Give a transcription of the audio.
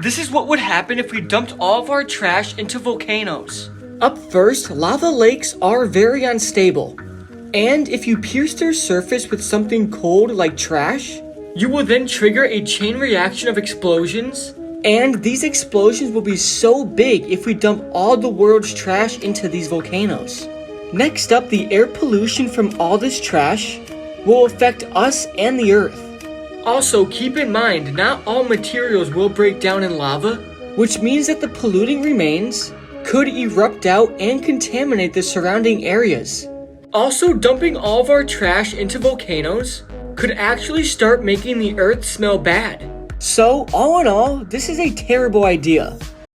This is what would happen if we dumped all of our trash into volcanoes. Up first, lava lakes are very unstable. And if you pierce their surface with something cold like trash, You will then trigger a chain reaction of explosions. and these explosions will be so big if we dump all the world's trash into these volcanoes. Next up, the air pollution from all this trash will affect us and the earth, Also, keep in mind, not all materials will break down in lava. which means that the polluting remains could erupt out and contaminate the surrounding areas. Also, dumping all of our trash into volcanoes could actually start making the earth smell bad. So, all in all, this is a terrible idea.